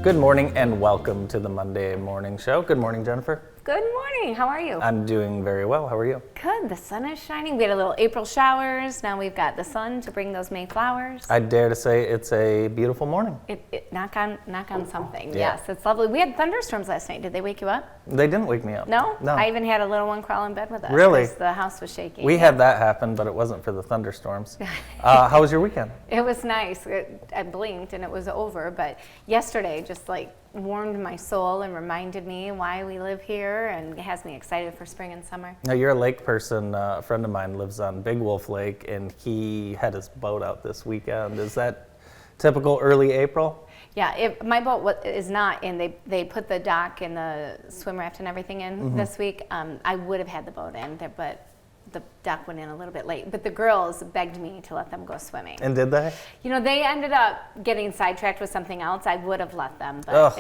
Good morning and welcome to the Monday Morning Show. Good morning, Jennifer. Good morning. How are you? I'm doing very well. How are you? Good. The sun is shining. We had a little April showers. Now we've got the sun to bring those May flowers. I dare to say it's a beautiful morning. Knock on something. Yeah. Yes, it's lovely. We had thunderstorms last night. Did they wake you up? They didn't wake me up. No? No. I even had a little one crawl in bed with us. Really? Because the house was shaking. We had that happen, but it wasn't for the thunderstorms. How was your weekend? It was nice. I blinked and it was over. But yesterday just warmed my soul and reminded me why we live here, and it has me excited for spring and summer. Now, you're a lake person. A friend of mine lives on Big Wolf Lake, and he had his boat out this weekend. Is that typical early April? Yeah, my boat is not in. They put the dock and the swim raft and everything in this week. I would have had the boat in there, but the dock went in a little bit late. But the girls begged me to let them go swimming. And did they? You know, they ended up getting sidetracked with something else. I would have let them, but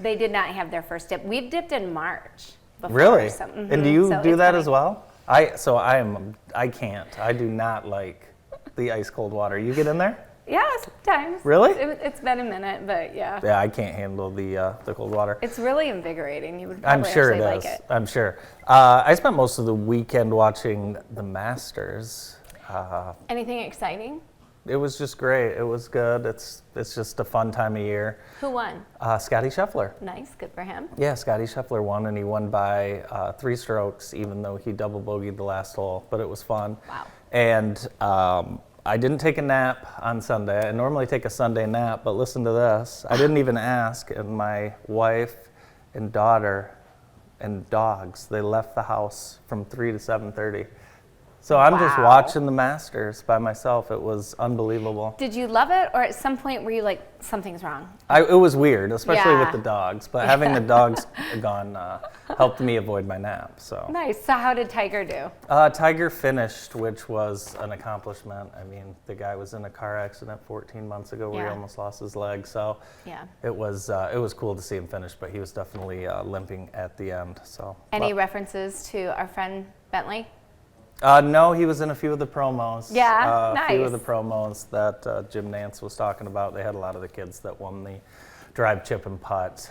they did not have their first dip. We've dipped in March before. Really? So, And do you do that funny. as well? I can't. I do not like the ice cold water. You get in there? Yeah, sometimes. Really? It's been a minute, but yeah. Yeah, I can't handle the cold water. It's really invigorating. You would I'm probably sure it actually is. like it. I'm sure. I spent most of the weekend watching the Masters. Anything exciting? It was just great. It was good. It's just a fun time of year. Who won? Scotty Scheffler. Nice, good for him. Yeah, Scotty Scheffler won, and he won by 3 strokes, even though he double bogeyed the last hole. But it was fun. Wow. And I didn't take a nap on Sunday. I normally take a Sunday nap, but listen to this. I didn't even ask, and my wife and daughter and dogs, they left the house from 3 to 7:30. So I'm just Wow. watching the Masters by myself. It was unbelievable. Did you love it, or at some point were you like, something's wrong? It was weird, especially with Yeah. the dogs, but having the dogs gone helped me avoid my nap. So Nice. So how did Tiger do? Tiger finished, which was an accomplishment. I mean, the guy was in a car accident 14 months ago where he Yeah. almost lost his leg. So Yeah. it was cool to see him finish, but he was definitely limping at the end. So Any references to our friend Bentley? No, he was in a few of the promos. Yeah, A few of the nice. promos that Jim Nance was talking about. They had a lot of the kids that won the drive, chip, and putt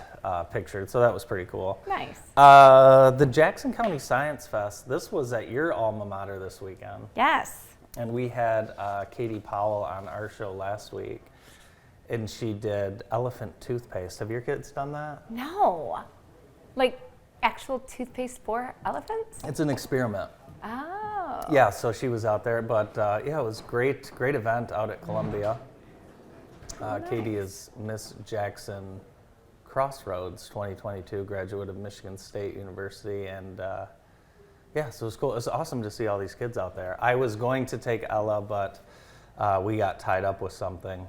pictured, so that was pretty cool. Nice. The Jackson County Science Fest, this was at your alma mater this weekend. Yes. And we had Katie Powell on our show last week, and she did elephant toothpaste. Have your kids done that? No. Like actual toothpaste for elephants? It's an experiment. Oh. Yeah, so she was out there, but yeah, it was great event out at Columbia. Katie is Miss Jackson Crossroads 2022, graduate of Michigan State University, and yeah, so it was cool. It was awesome to see all these kids out there. I was going to take Ella, but we got tied up with something.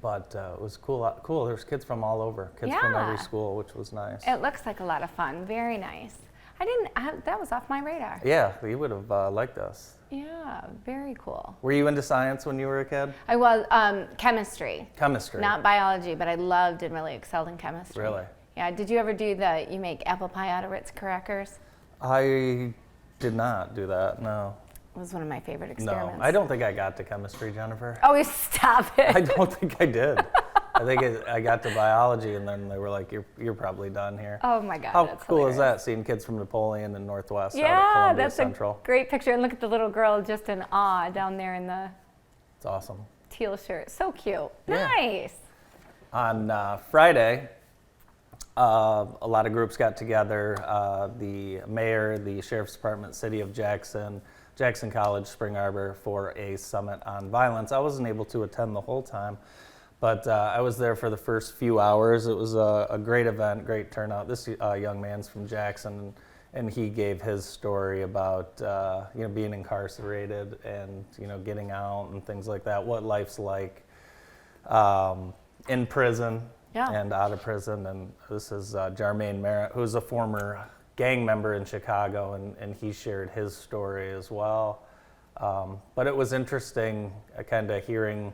But it was cool. There's kids from all over, kids from every Yeah. school, which was nice. It looks like a lot of fun. Very nice. That was off my radar. Yeah, you would have liked us. Yeah, very cool. Were you into science when you were a kid? I was chemistry. Chemistry. Not biology, but I loved and really excelled in chemistry. Really? Yeah. Did you ever do you make apple pie out of Ritz crackers? I did not do that, no. It was one of my favorite No, experiments. I don't think I got to chemistry, Jennifer. Oh, stop it. I don't think I did. I think I got to biology, and then they were like, "You're probably done here." Oh my God. How that's cool is hilarious. that? Seeing kids from Napoleon and Northwest out at Yeah, Columbia that's Central. a great picture. And look at the little girl just in awe down there in the It's awesome. teal shirt. So cute. Yeah. Nice. On Friday, a lot of groups got together. The mayor, the sheriff's department, city of Jackson, Jackson College, Spring Arbor, for a summit on violence. I wasn't able to attend the whole time, but I was there for the first few hours. It was a great event, great turnout. This young man's from Jackson, and he gave his story about being incarcerated and getting out and things like that. What life's like in prison. Yeah. And out of prison. And this is Jermaine Merritt, who's a former gang member in Chicago, and he shared his story as well. But it was interesting kind of hearing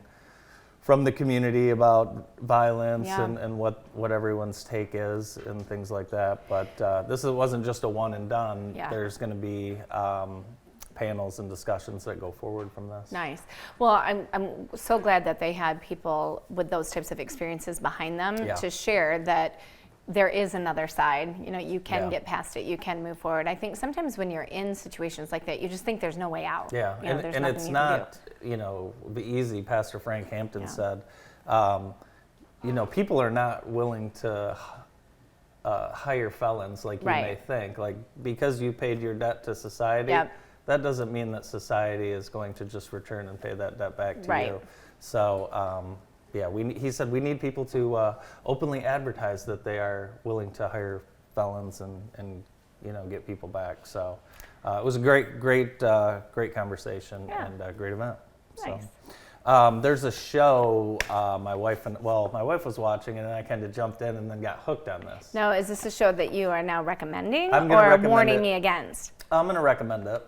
from the community about violence Yeah. and what everyone's take is and things like that. But this wasn't just a one and done. Yeah. There's going to be panels and discussions that go forward from this. Nice. Well, I'm so glad that they had people with those types of experiences behind them to share that there is another side. You know, you can get past it. You can move forward. I think sometimes when you're in situations like that, you just think there's no way out. Yeah, you know, and it's not, you know, the easy. Pastor Frank Hampton said, you know, people are not willing to hire felons like you may think. Like, because you paid your debt to society, that doesn't mean that society is going to just return and pay that debt back to you. So, he said we need people to openly advertise that they are willing to hire felons and you know, get people back. So it was a great conversation and a great event. Nice. So there's a show my wife was watching, and then I kind of jumped in and then got hooked on this. Now, is this a show that you are now recommending or warning me against? I'm going to recommend it.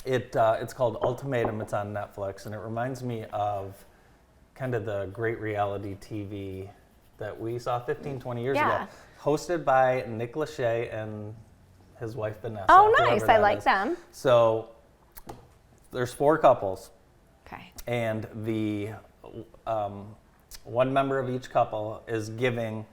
It's called Ultimatum. It's on Netflix, and it reminds me of kind of the great reality TV that we saw 15, 20 years ago. Hosted by Nick Lachey and his wife Vanessa. Oh, nice. I like them. So there's 4 couples. Okay. And the one member of each couple is giving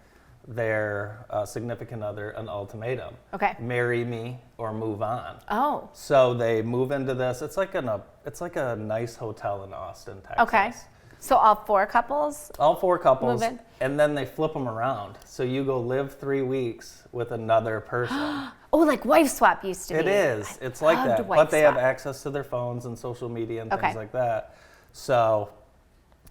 their significant other an ultimatum. Okay. Marry me or move on. Oh. So they move into this. It's like a nice hotel in Austin, Texas. Okay. So all 4 couples? All 4 couples. Move in? And then they flip them around. So you go live 3 weeks with another person. Oh, like Wife Swap used to be. It is. It's like that. But they have access to their phones and social media and things like that. So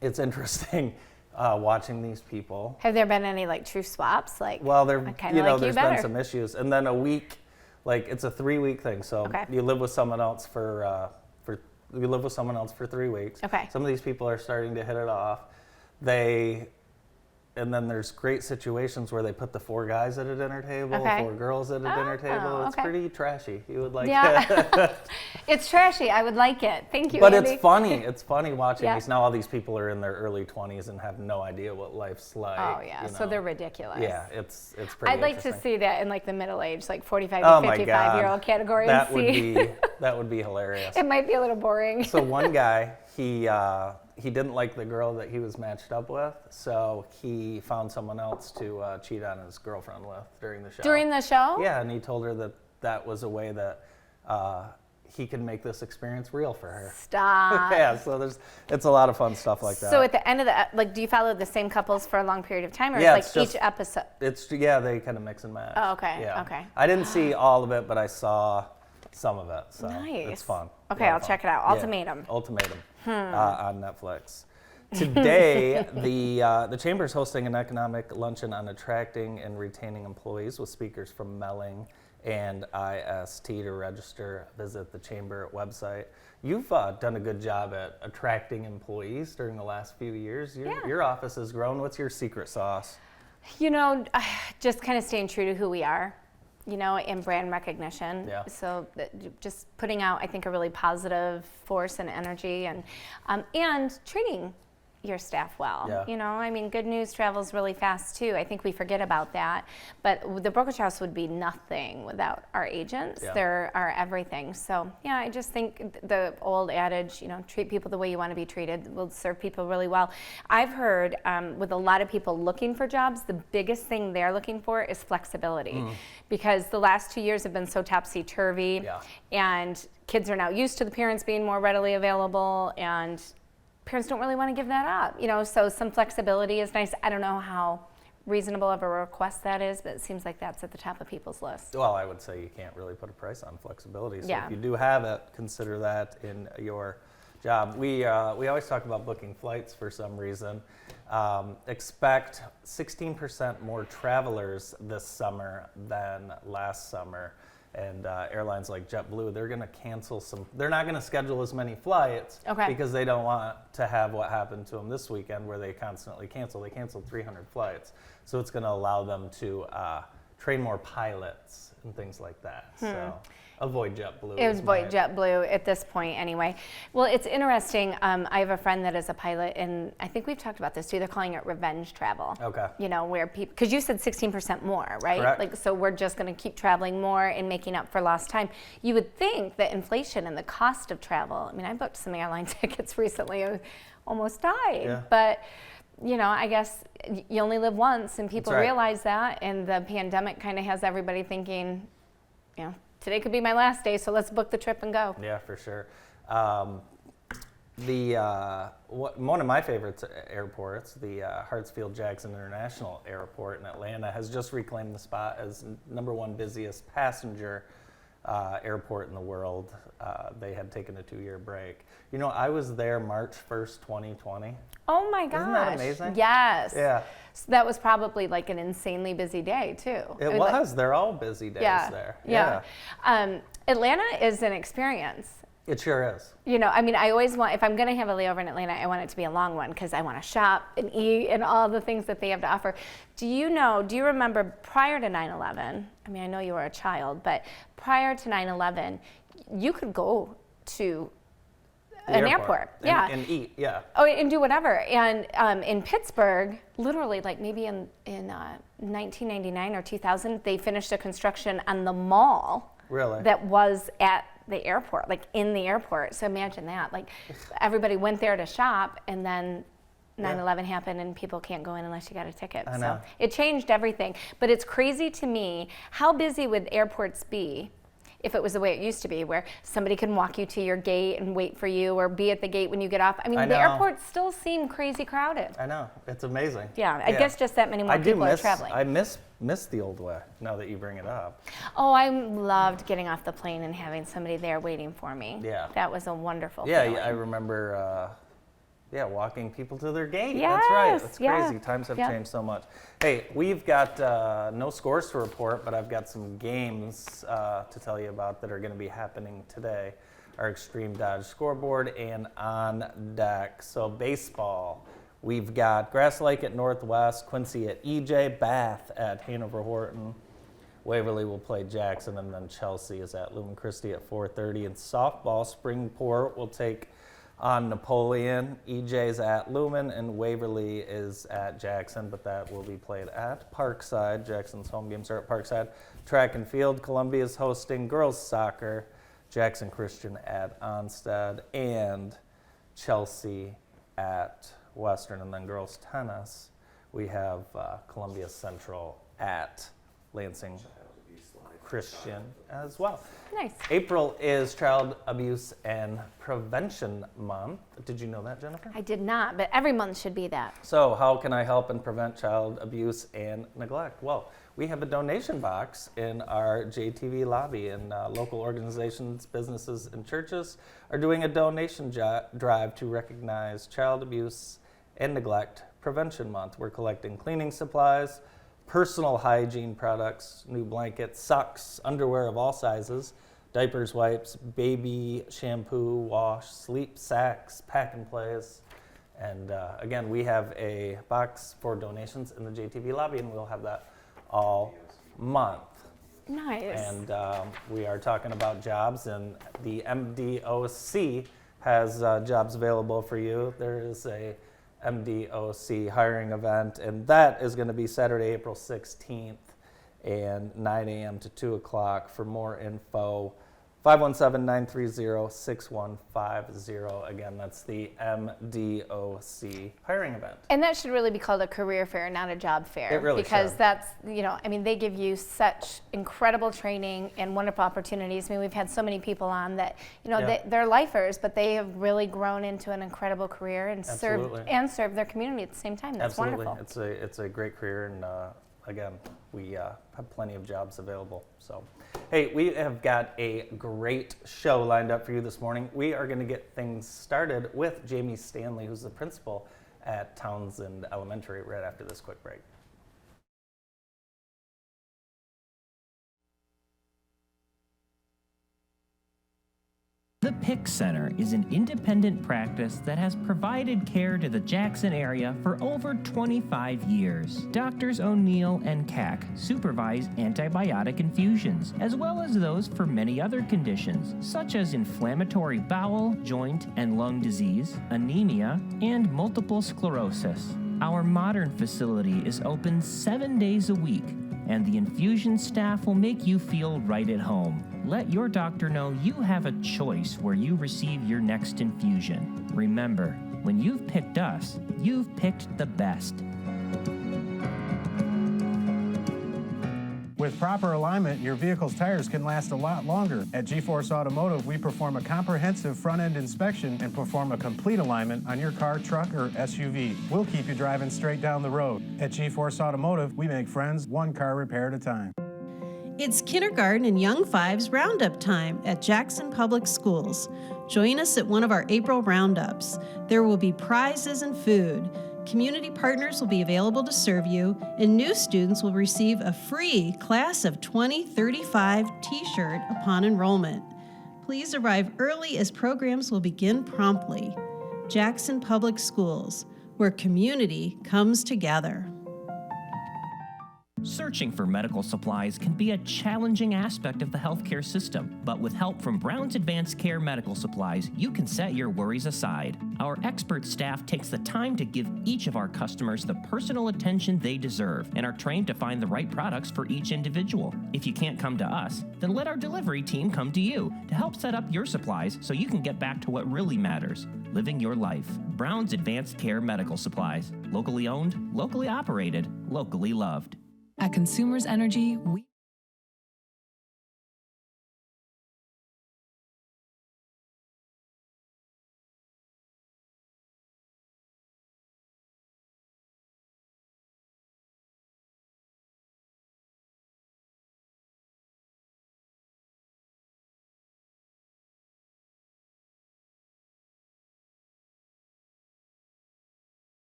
it's interesting watching these people. Have there been any like true swaps? Like, well, there's better. been some issues. And then a week, like it's a 3-week thing. So you live with someone else for 3 weeks. Okay. Some of these people are starting to hit it off. And then there's great situations where they put the 4 guys at a dinner table, 4 girls at a dinner table. It's pretty trashy. You would like it. It's trashy. I would like it. Thank you, But Andy. it's funny. It's funny watching these. Now all these people are in their early 20s and have no idea what life's like. Oh, yeah. You know? So they're ridiculous. Yeah, it's pretty I'd like to interesting. see that in like the middle age, like 45 to 55-year-old category. That would be hilarious. It might be a little boring. So one guy, he didn't like the girl that he was matched up with, so he found someone else to cheat on his girlfriend with during the show. During the show? Yeah, and he told her that was a way that he could make this experience real for her. Stop. Yeah, so it's a lot of fun stuff like that. So at the end of do you follow the same couples for a long period of time, or it's each episode? They kind of mix and match. Oh, okay. Yeah. Okay. I didn't see all of it, but I saw some of it. So nice. It's fun. Okay, I'll check it out. Ultimatum. Ultimatum on Netflix. Today, the Chamber is hosting an economic luncheon on attracting and retaining employees with speakers from Melling and IST. To register, visit the Chamber website. You've done a good job at attracting employees during the last few years. Your office has grown. What's your secret sauce? You know, just kind of staying true to who we are, you know, and brand recognition. Yeah. So just putting out, I think, a really positive force and energy, and treating your staff well. Yeah. You know, I mean, good news travels really fast too. I think we forget about that. But the brokerage house would be nothing without our agents. Yeah. They're our everything. So yeah, I just think the old adage, you know, treat people the way you want to be treated, will serve people really well. I've heard with a lot of people looking for jobs, the biggest thing they're looking for is flexibility, because the last 2 years have been so topsy-turvy, and kids are now used to the parents being more readily available, and parents don't really want to give that up, you know, so some flexibility is nice. I don't know how reasonable of a request that is, but it seems like that's at the top of people's list. Well, I would say you can't really put a price on flexibility. So Yeah. if you do have it, consider that in your job. We always talk about booking flights for some reason. Expect 16% more travelers this summer than last summer. And airlines like JetBlue, they're going to cancel they're not going to schedule as many flights because they don't want to have what happened to them this weekend where they constantly cancel. They canceled 300 flights. So it's going to allow them to train more pilots and things like that. So Avoid JetBlue. It was JetBlue at this point anyway. Well, it's interesting. I have a friend that is a pilot, and I think we've talked about this too. They're calling it revenge travel. Okay. You know, where people, because you said 16% more, right? Correct. Like, so we're just going to keep traveling more and making up for lost time. You would think that inflation and the cost of travel, I mean, I booked some airline tickets recently. I almost died. Yeah. But, you know, I guess you only live once, and people That's right. realize that, and the pandemic kind of has everybody thinking, you know, today could be my last day, so let's book the trip and go. Yeah, for sure. One of my favorite airports, the Hartsfield-Jackson International Airport in Atlanta, has just reclaimed the spot as #1 busiest passenger airport in the world. They had taken a 2-year break. You know, I was there March 1st, 2020. Oh my gosh. Isn't that amazing? Yes. Yeah. So that was probably like an insanely busy day too. It was. Like, they're all busy days there. Yeah. Atlanta is an experience. It sure is. You know, I mean, I always want, if I'm going to have a layover in Atlanta, I want it to be a long one because I want to shop and eat and all the things that they have to offer. Do you remember prior to 9/11, I mean, I know you were a child, but prior to 9/11, you could go to an airport. Yeah. And eat, yeah. Oh, and do whatever. And in Pittsburgh, literally, like maybe in 1999 or 2000, they finished a construction on the mall. Really? That was at the airport, like in the airport. So imagine that. Like everybody went there to shop, and then 9/11 happened, and people can't go in unless you got a ticket. I know. So it changed everything. But it's crazy to me, how busy would airports be if it was the way it used to be, where somebody can walk you to your gate and wait for you, or be at the gate when you get off. I mean, I the know. airports still seem crazy crowded. I know. It's amazing. Yeah, I guess just that many more people are traveling. I miss the old way, now that you bring it up. Oh, I loved getting off the plane and having somebody there waiting for me. Yeah. That was a wonderful Yeah, feeling. I remember walking people to their gate. Yes, That's right. That's yeah. crazy. Times have Yeah. changed so much. Hey, we've got no scores to report, but I've got some games to tell you about that are going to be happening today. Our Extreme Dodge scoreboard and on deck. So baseball, we've got Grass Lake at Northwest, Quincy at EJ, Bath at Hanover Horton. Waverly will play Jackson, and then Chelsea is at Lumen Christi at 4:30. And softball, Springport will take on Napoleon. EJ's at Lumen, and Waverly is at Jackson, but that will be played at Parkside. Jackson's home games are at Parkside. Track and field, Columbia is hosting girls soccer, Jackson Christian at Onstead, and Chelsea at Western. And then girls tennis, we have Columbia Central at Lansing Christian as well. Nice. April is Child Abuse and Prevention Month. Did you know that, Jennifer? I did not, but every month should be that. So how can I help and prevent child abuse and neglect? Well, we have a donation box in our JTV lobby, and local organizations, businesses, and churches are doing a donation drive to recognize Child Abuse and Neglect Prevention Month. We're collecting cleaning supplies, personal hygiene products, new blankets, socks, underwear of all sizes, diapers, wipes, baby shampoo, wash, sleep sacks, pack and plays. And again, we have a box for donations in the JTV lobby, and we'll have that all month. Nice. And we are talking about jobs, and the MDOC has jobs available for you. There is a MDOC hiring event, and that is going to be Saturday, April 16th, and 9 a.m. to 2 o'clock. For more info, 517-930-6150. Again, that's the MDOC hiring event. And that should really be called a career fair, not a job fair. It really because should. that's, I mean, they give you such incredible training and wonderful opportunities. I mean, we've had so many people on that, they're lifers, but they have really grown into an incredible career and served their community at the same time. That's Absolutely. wonderful. It's a great career, and again, we have plenty of jobs available. So, hey, we have got a great show lined up for you this morning. We are going to get things started with Jamie Stanley, who's the principal at Townsend Elementary, right after this quick break. The PIC Center is an independent practice that has provided care to the Jackson area for over 25 years. Doctors O'Neill and Cack supervise antibiotic infusions, as well as those for many other conditions, such as inflammatory bowel, joint, and lung disease, anemia, and multiple sclerosis. Our modern facility is open 7 days a week, and the infusion staff will make you feel right at home. Let your doctor know you have a choice where you receive your next infusion. Remember, when you've picked us, you've picked the best. With proper alignment, your vehicle's tires can last a lot longer. At G-Force Automotive, we perform a comprehensive front-end inspection and perform a complete alignment on your car, truck, or SUV. We'll keep you driving straight down the road. At G-Force Automotive, we make friends one car repair at a time. It's kindergarten and young fives roundup time at Jackson Public Schools. Join us at one of our April roundups. There will be prizes and food. Community partners will be available to serve you, and new students will receive a free Class of 2035 t-shirt upon enrollment. Please arrive early as programs will begin promptly. Jackson Public Schools, where community comes together. Searching for medical supplies can be a challenging aspect of the healthcare system, but with help from Brown's Advanced Care Medical Supplies, you can set your worries aside. Our expert staff takes the time to give each of our customers the personal attention they deserve and are trained to find the right products for each individual. If you can't come to us, then let our delivery team come to you to help set up your supplies so you can get back to what really matters, living your life. Brown's Advanced Care Medical Supplies. Locally owned, locally operated, locally loved. At Consumers Energy, we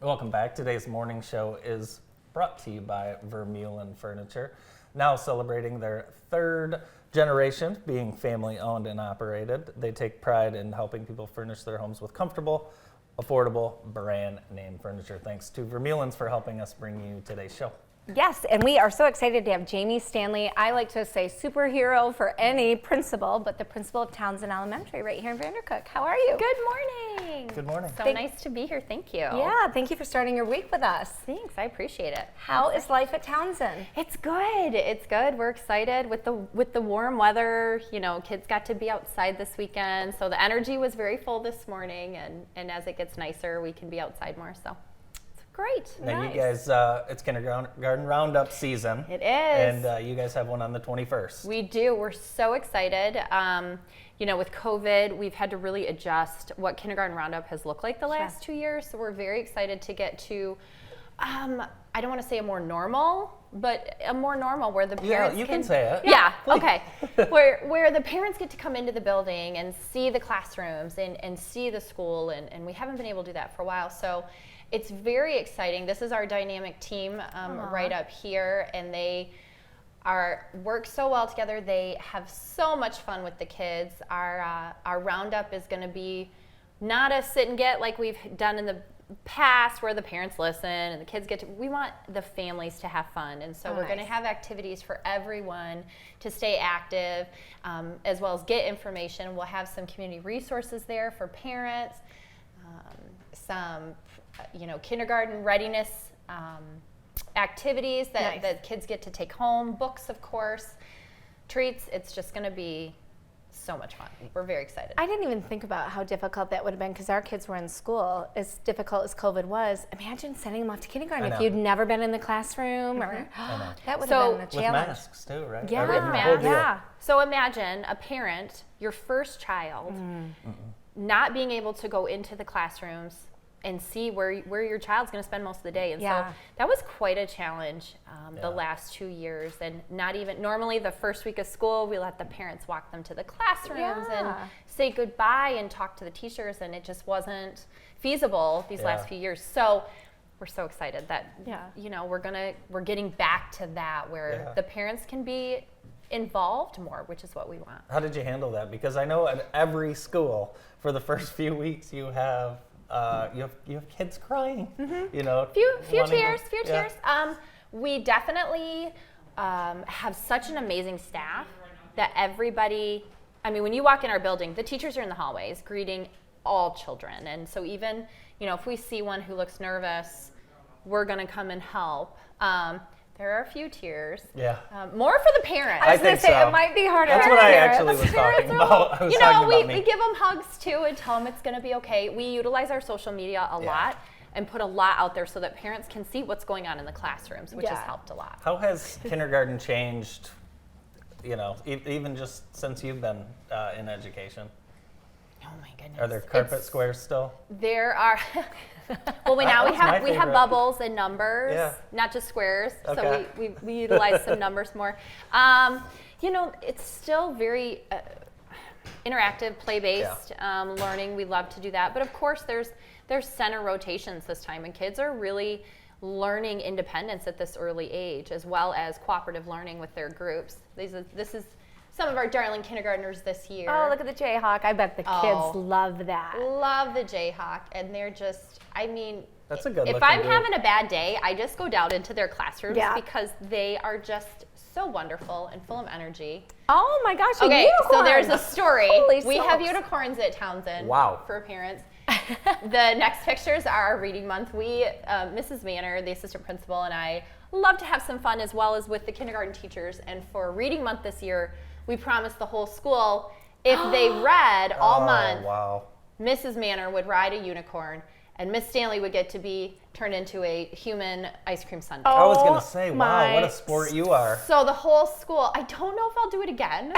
Welcome back. Today's morning show is brought to you by Vermeulen Furniture, now celebrating their third generation being family owned and operated. They take pride in helping people furnish their homes with comfortable, affordable, brand name furniture. Thanks to Vermeulen's for helping us bring you today's show. Yes, and we are so excited to have Jamie Stanley. I like to say superhero for any principal, but the principal of Townsend Elementary right here in Vandercook. How are you? Good morning. Good morning. So nice to be here. Thank you. Yeah, thank you for starting your week with us. Thanks. I appreciate it. How is life at Townsend? It's good. It's good. We're excited with the warm weather. You know, kids got to be outside this weekend, so the energy was very full this morning. And as it gets nicer, we can be outside more. So. Great. Now nice. you guys, it's kindergarten roundup season. It is. And you guys have one on the 21st. We do. We're so excited. You know, with COVID, we've had to really adjust what kindergarten roundup has looked like the last 2 years. So we're very excited to get to, I don't want to say a more normal, but a more normal where the parents you can say it. Yeah, okay. where the parents get to come into the building and see the classrooms and see the school, and we haven't been able to do that for a while. So it's very exciting. This is our dynamic team right up here, and they work so well together. They have so much fun with the kids. Our roundup is going to be not a sit and get like we've done in the past where the parents listen and the kids get to. We want the families to have fun, and so we're going to have activities for everyone to stay active, as well as get information. We'll have some community resources there for parents, some kindergarten readiness activities that the kids get to take home, books, of course, treats. It's just going to be so much fun. We're very excited. I didn't even think about how difficult that would have been because our kids were in school. As difficult as COVID was, imagine sending them off to kindergarten if you'd never been in the classroom. Or that would have been a challenge. With masks too, right? Yeah, with masks. Yeah. So imagine a parent, your first child, not being able to go into the classrooms and see where your child's going to spend most of the day. And so that was quite a challenge the last 2 years. And not even, normally the first week of school, we let the parents walk them to the classrooms and say goodbye and talk to the teachers, and it just wasn't feasible these last few years. So we're so excited that Yeah. you know we're getting back to that where Yeah. the parents can be involved more, which is what we want. How did you handle that? Because I know at every school, for the first few weeks, you have kids crying. You know, Few wanting to- tears. yeah. We definitely have such an amazing staff that everybody. I mean, when you walk in our building, the teachers are in the hallways greeting all children, and so even if we see one who looks nervous, we're going to come and help. There are a few tears. Yeah. More for the parents. I was going think to say, so. it might be harder. That's for what I parents. actually was talking about. I was we talking about me. give them hugs too and tell them it's going to be okay. We utilize our social media a lot and put a lot out there so that parents can see what's going on in the classrooms, which has helped a lot. How has kindergarten changed, even just since you've been in education? Oh my goodness. Are there carpet squares still? There are. Well, we That's my have favorite. bubbles and numbers, Yeah. not just squares. Okay. So we utilize some numbers more. It's still very interactive, play-based learning. We love to do that, but of course there's center rotations this time, and kids are really learning independence at this early age, as well as cooperative learning with their groups. This is some of our darling kindergartners this year. Oh, look at the Jayhawk. I bet the kids love that. Love the Jayhawk, and they're just, That's a good if looking I'm group. having a bad day, I just go down into their classrooms Yeah. because they are just so wonderful and full of energy. Oh my gosh, a Okay, unicorn. so there's a story. Holy We have smokes. unicorns at Townsend Wow. for parents. The next pictures are our reading month. Mrs. Manor, the assistant principal, and I love to have some fun as well as with the kindergarten teachers. And for reading month this year, we promised the whole school if they read all month, Wow. Mrs. Manor would ride a unicorn, and Miss Stanley would get to be turned into a human ice cream sundae. I was Oh gonna say, wow, what my- a sport you are. So the whole school, I don't know if I'll do it again.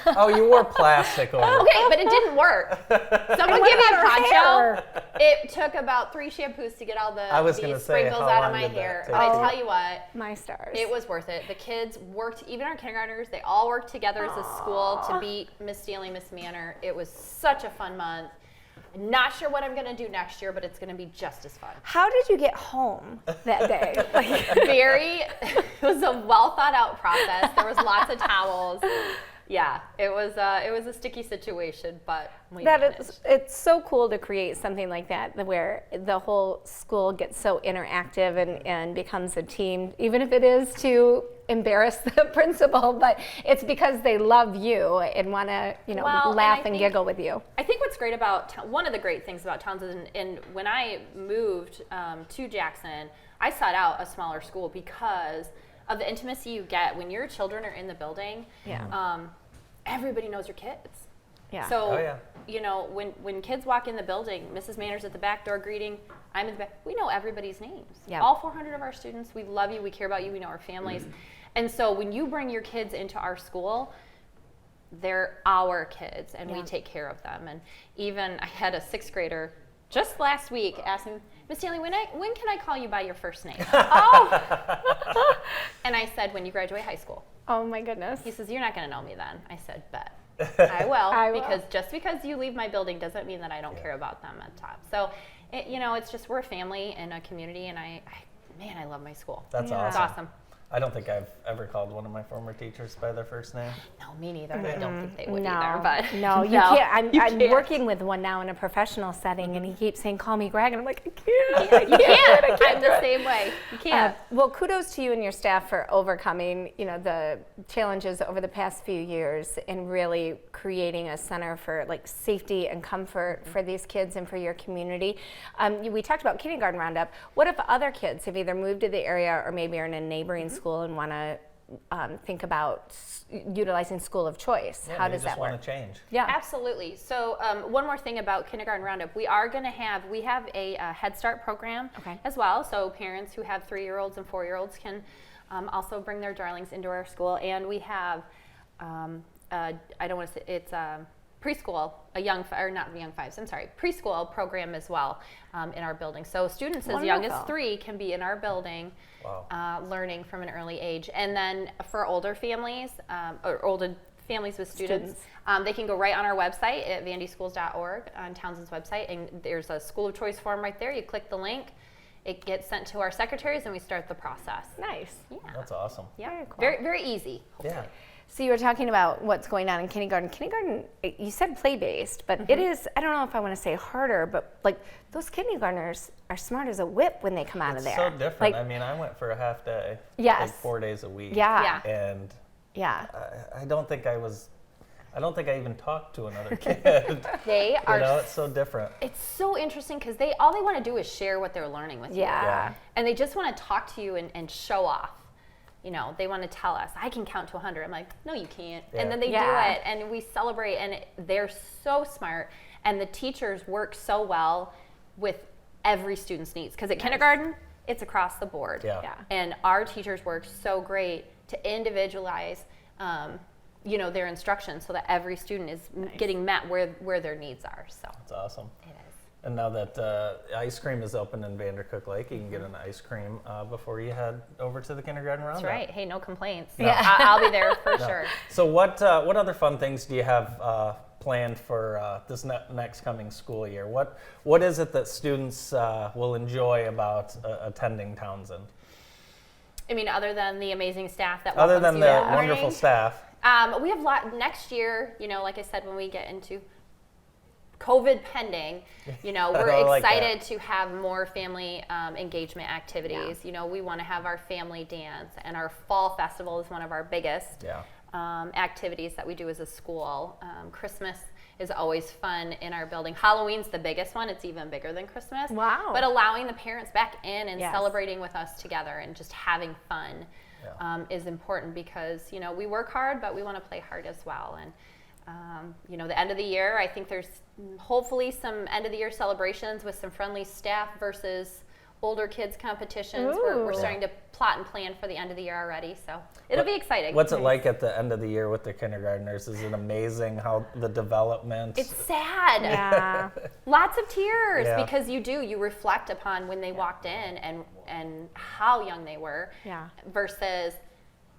Oh, you wore plastic over. Okay, but it didn't work. Someone what give me a about her hair? poncho. It took about 3 shampoos to get all I was the gonna say, sprinkles how out long of my did that hair. take But I you? tell you what, My stars. it was worth it. The kids worked, even our kindergartners, they all worked together as a school to beat Miss Stanley, Miss Manor. It was such a fun month. I'm not sure what I'm going to do next year, but it's going to be just as fun. How did you get home that day? It was a well thought out process. There was lots of towels. Yeah, it was a sticky situation, but we managed. It's so cool to create something like that where the whole school gets so interactive and becomes a team, even if it is to embarrass the principal, but it's because they love you and want to Well, and laugh I and think- giggle with you. I think what's great about one of the great things about Townsend, and when I moved to Jackson, I sought out a smaller school because of the intimacy you get when your children are in the building. Yeah. Everybody knows your kids. Yeah. So, Oh, yeah. when kids walk in the building, Mrs. Manor's at the back door greeting, I'm in the back, we know everybody's names. Yeah. All 400 of our students, we love you, we care about you, we know our families. And so when you bring your kids into our school, they're our kids and we take care of them. And even I had a 6th grader just last week ask me, Miss Stanley, when can I call you by your first name? Oh! And I said, when you graduate high school. Oh my goodness. He says, you're not going to know me then. I said, bet. I will, I will. because just because you leave my building doesn't mean that I don't care about them at top. So, it's just we're a family and a community, and I love my school. That's Yeah. It's awesome. awesome. I don't think I've ever called one of my former teachers by their first name. No, me neither. I don't think they would No, either. But no, you can't. you I'm can't. working with one now in a professional setting, and he keeps saying, "Call me Greg," and I'm like, "I can't. You can't. I'm the same way. You can't. Well, kudos to you and your staff for overcoming, the challenges over the past few years and really creating a center for safety and comfort for these kids and for your community. We talked about kindergarten roundup. What if other kids have either moved to the area or maybe are in a neighboring school and want to think about utilizing school of choice? Yeah, How they does just that work? want to change. Yeah. Absolutely. So one more thing about Kindergarten Roundup, we have a Head Start program as well. So parents who have 3-year-olds and 4-year-olds can also bring their darlings into our school. And we have, preschool, preschool program as well in our building. So students as young as Wonderful. 3 can be in our building. Wow. Learning from an early age. And then for older families, or older families with students, they can go right on our website at vandyschools.org on Townsend's website, and there's a school of choice form right there. You click the link, It gets sent to our secretaries and we start the process. Nice. Yeah. That's awesome. Yeah. Very cool. Very, very easy. Yeah. So you were talking about what's going on in kindergarten. Kindergarten, you said play-based, but it is, I don't know if I want to say harder, but like those kindergartners are smart as a whip when they come out of It's there. so different. Like, I mean, I went for a half day, Yes. like 4 days a week. yeah. And Yeah. I don't think I even talked to another kid. They are. You know, it's so different. It's so interesting because all they want to do is share what they're learning with you. Yeah. And they just want to talk to you and show off. You know, they want to tell us, I can count to 100. I'm like, no, you can't. Yeah. And then they Yeah. do it, and we celebrate, and they're so smart, and the teachers work so well with every student's needs. Because at kindergarten, it's across the board. Yeah. Yeah. And our teachers work so great to individualize, you know, their instruction so that every student is getting met where their needs are. So It's awesome. it is. And now that ice cream is open in Vandercook Lake, you can get an ice cream before you head over to the kindergarten roundup. That's right. Hey, no complaints. Yeah. I'll be there for sure. So what other fun things do you have planned for this next coming school year? What is it that students will enjoy about attending Townsend? I mean, other than the amazing staff that Other welcomes than you the in wonderful morning. staff. We have next year, you know, like I said, when we get into COVID pending, you know, we're I like excited to have more family engagement activities. You know, we want to have our family dance, and our fall festival is one of our biggest activities that we do as a school. Christmas is always fun in our building. Halloween's the biggest one. It's even bigger than Christmas. Wow. But allowing the parents back in and Yes. celebrating with us together and just having fun is important because, you know, we work hard, but we want to play hard as well. And, you know, the end of the year, I think there's hopefully some end of the year celebrations with some friendly staff versus older kids competitions. We're Ooh. starting to plot and plan for the end of the year already. So it'll be exciting. What's it like at the end of the year with the kindergartners? Is it amazing how the development? It's sad. Yeah. Lots of tears Yeah. because you reflect upon when they walked in and how young they were Yeah. versus,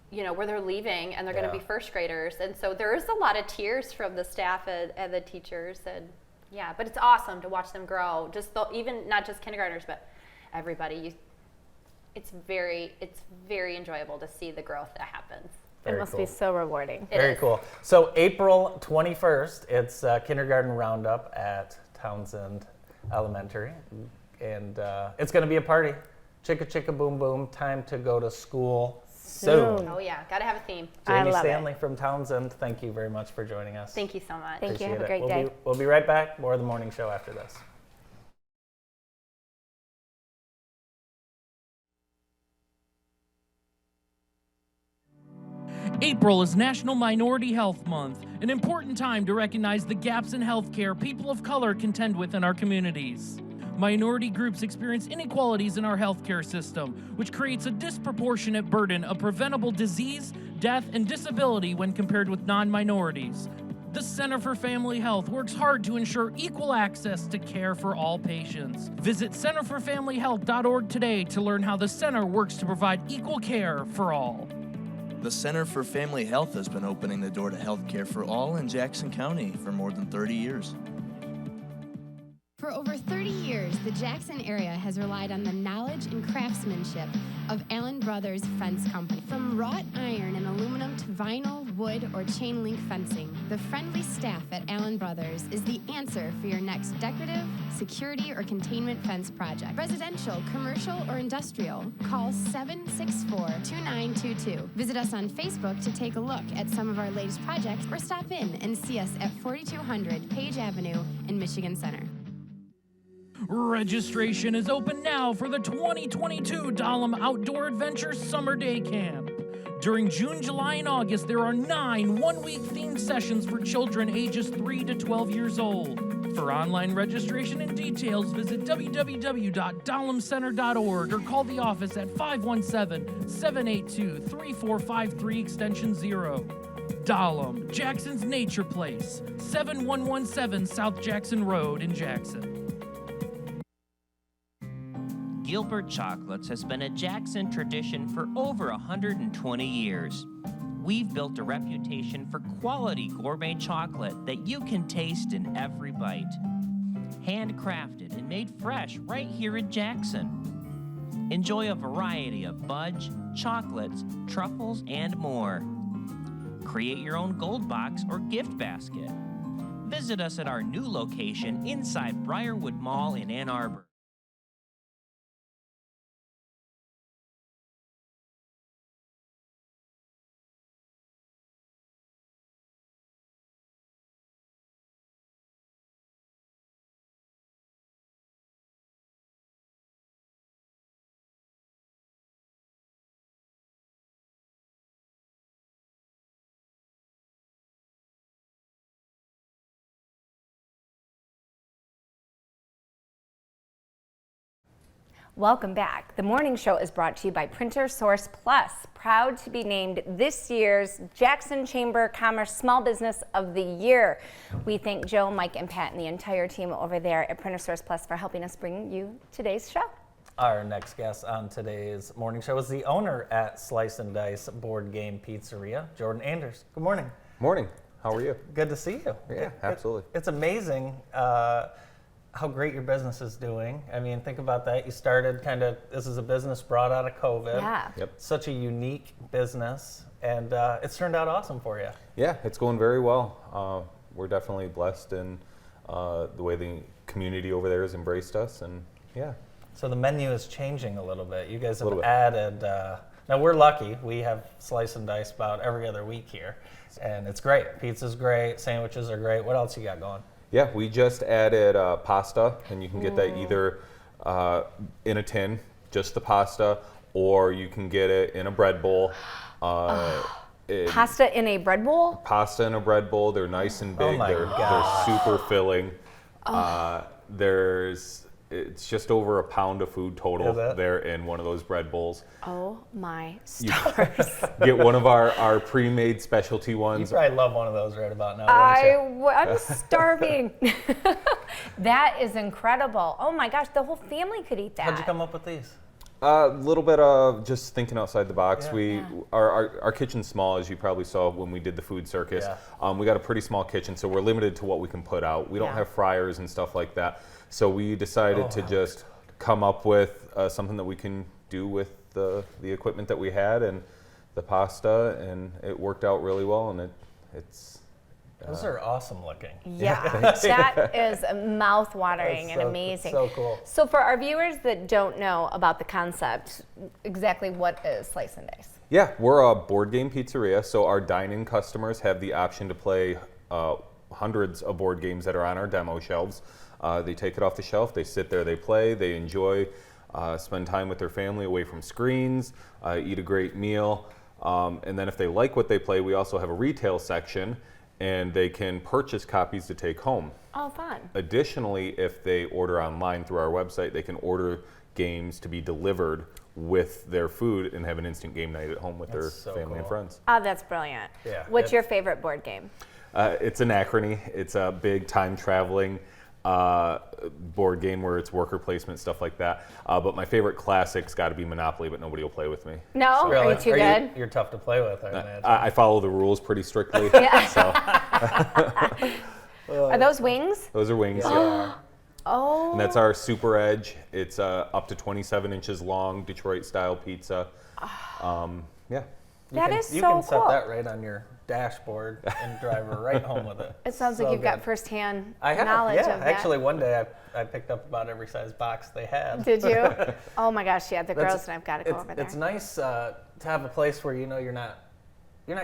you know, where they're leaving and they're going to Yeah. be first graders. And so there is a lot of tears from the staff and the teachers. And yeah, but it's awesome to watch them grow. Even not just kindergartners, but everybody. It's very enjoyable to see the growth that happens. Very It must cool. be so rewarding. It Very is. cool. So April 21st, it's Kindergarten Roundup at Townsend Elementary. And it's going to be a party. Chicka chicka boom boom, time to go to school soon. Soon. Oh yeah, got to have a theme. I Jamie love it. Stanley from Townsend, thank you very much for joining us. Thank you so much. Thank you. Appreciate Have a it. great We'll day. we'll be right back. More of the morning show after this. April is National Minority Health Month, an important time to recognize the gaps in healthcare people of color contend with in our communities. Minority groups experience inequalities in our healthcare system, which creates a disproportionate burden of preventable disease, death, and disability when compared with non-minorities. The Center for Family Health works hard to ensure equal access to care for all patients. Visit centerforfamilyhealth.org today to learn how the center works to provide equal care for all. The Center for Family Health has been opening the door to health care for all in Jackson County for more than 30 years. For over 30 years, the Jackson area has relied on the knowledge and craftsmanship of Allen Brothers Fence Company. From wrought iron and aluminum to vinyl, wood, or chain link fencing, the friendly staff at Allen Brothers is the answer for your next decorative, security, or containment fence project. Residential, commercial, or industrial, call 764-2922. Visit us on Facebook to take a look at some of our latest projects or stop in and see us at 4200 Page Avenue in Michigan Center. Registration is open now for the 2022 Dahlem Outdoor Adventure Summer Day Camp. During June, July, and August, there are 9 one-week themed sessions for children ages 3 to 12 years old. For online registration and details, visit www.dahlemcenter.org or call the office at 517-782-3453 extension 0. Dahlem, Jackson's Nature Place, 7117 South Jackson Road in Jackson. Gilbert Chocolates has been a Jackson tradition for over 120 years. We've built a reputation for quality gourmet chocolate that you can taste in every bite. Handcrafted and made fresh right here in Jackson. Enjoy a variety of fudge, chocolates, truffles, and more. Create your own gold box or gift basket. Visit us at our new location inside Briarwood Mall in Ann Arbor. Welcome back. The morning show is brought to you by Printer Source Plus, proud to be named this year's Jackson Chamber of Commerce Small Business of the Year. We thank Joe, Mike, and Pat and the entire team over there at Printer Source Plus for helping us bring you today's show. Our next guest on today's morning show is the owner at Slice and Dice Board Game Pizzeria, Jordan Anders. Good morning. Morning. How are you? Good to see you. Yeah, absolutely. It's amazing how great your business is doing. I mean, think about that. You started this is a business brought out of COVID. Yeah. Yep. Such a unique business, and it's turned out awesome for you. Yeah, it's going very well. We're definitely blessed in the way the community over there has embraced us, and yeah. So the menu is changing a little bit. You guys have Little bit. added, now we're lucky. We have Slice and Dice about every other week here, and it's great. Pizza's great, sandwiches are great. What else you got going? Yeah, we just added pasta, and you can get that either in a tin, just the pasta, or you can get it in a bread bowl. Pasta in a bread bowl? Pasta in a bread bowl. They're nice and big. They're super filling. It's just over a pound of food total there in one of those bread bowls. Oh my stars. Get one of our pre-made specialty ones. You probably love one of those right about now, don't you? I'm starving. That is incredible. Oh my gosh, the whole family could eat that. How'd you come up with these? A little bit of just thinking outside the box. Our kitchen's small, as you probably saw when we did the food circus. We got a pretty small kitchen, so we're limited to what we can put out. We don't have fryers and stuff like that. So we decided to just come up with something that we can do with the equipment that we had and the pasta, and it worked out really well. And it's those are awesome looking. Yeah, that is mouth-watering and amazing. So cool. So for our viewers that don't know about the concept, exactly what is Slice and Dice? Yeah, we're a board game pizzeria, so our dine-in customers have the option to play hundreds of board games that are on our demo shelves. They take it off the shelf, they sit there, they play, they enjoy, spend time with their family away from screens, eat a great meal. And then if they like what they play, we also have a retail section, and they can purchase copies to take home. Oh, fun. Additionally, if they order online through our website, they can order games to be delivered with their food and have an instant game night at home with their family and friends. Oh, that's brilliant. Yeah, What's your favorite board game? It's Anachrony. It's a big time-traveling board game where it's worker placement, stuff like that. But my favorite classic's got to be Monopoly, but nobody will play with me. No? So, Are you too good? You're tough to play with, I imagine. I follow the rules pretty strictly. Are those wings? Those are wings, yeah. Oh. And that's our Super Edge. It's up to 27 inches long, Detroit-style pizza. Yeah. You can set that right on your dashboard and drive right home with it. It sounds like you've got firsthand knowledge of that. Actually, one day I picked up about every size box they had. Did you? Oh my gosh, yeah, the girls and I've got to go over there. It's nice to have a place where you're not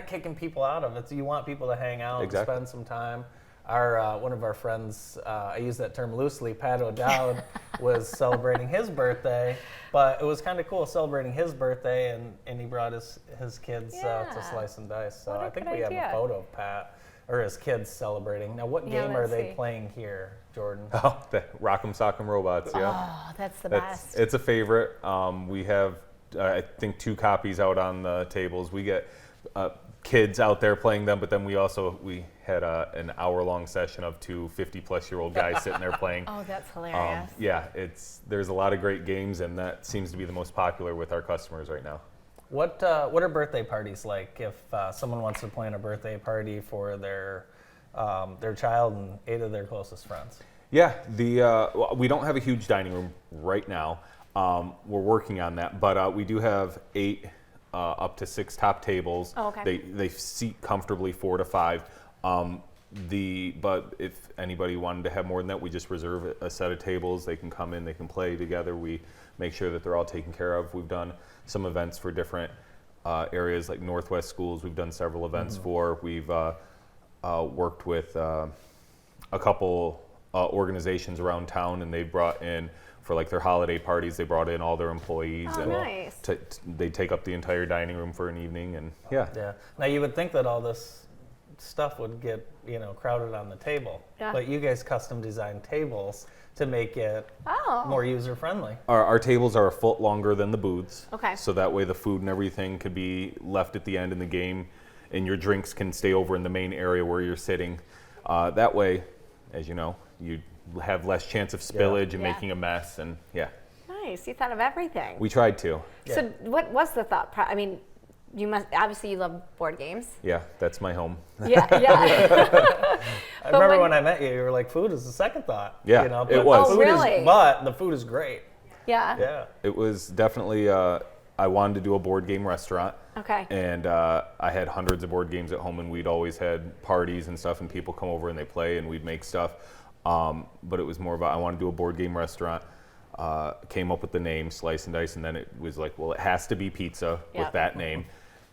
kicking people out of it. You want people to hang out and spend some time. One of our friends, I use that term loosely, Pat O'Dowd, was celebrating his birthday, but it was kind of cool celebrating his birthday, and he brought his kids to Slice and Dice. So I think we have a photo of Pat or his kids celebrating. Now, what game are they playing here, Jordan? Oh, the Rock'em Sock'em Robots, yeah. Oh, that's the best. It's a favorite. We have, I think, 2 copies out on the tables. We get kids out there playing them, but then we had an hour-long session of 2 50-plus-year-old guys sitting there playing. Oh, that's hilarious. Yeah, there's a lot of great games, and that seems to be the most popular with our customers right now. What are birthday parties like? If someone wants to plan a birthday party for their child and 8 of their closest friends. Yeah, we don't have a huge dining room right now. We're working on that, but we do have 8 up to 6 top tables. Oh, okay. They seat comfortably 4 to 5. But if anybody wanted to have more than that, we just reserve a set of tables. They can come in, they can play together. We make sure that they're all taken care of. We've done some events for different areas like Northwest schools. We've done several events for. We've worked with a couple organizations around town, and they brought in, for like their holiday parties, they brought in all their employees. Oh, and nice. they take up the entire dining room for an evening, and yeah. Now you would think that all this stuff would get crowded on the table, but you guys custom designed tables to make it more user friendly. Our tables are a foot longer than the booths, Okay. so that way the food and everything could be left at the end in the game, and your drinks can stay over in the main area where you're sitting. That way, as you know, you have less chance of spillage and making a mess, and Nice, you thought of everything. we tried to. So what was the thought? I mean, you love board games. Yeah, that's my home. Yeah. I remember when I met you, you were like, food is the second thought. Yeah, but it was. Oh, really? But the food is great. Yeah. It was definitely, I wanted to do a board game restaurant. Okay. And I had hundreds of board games at home, and we'd always had parties and stuff, and people come over and they play, and we'd make stuff. But it was more about, I want to do a board game restaurant. Came up with the name Slice and Dice, and then it was like, well, it has to be pizza with that name.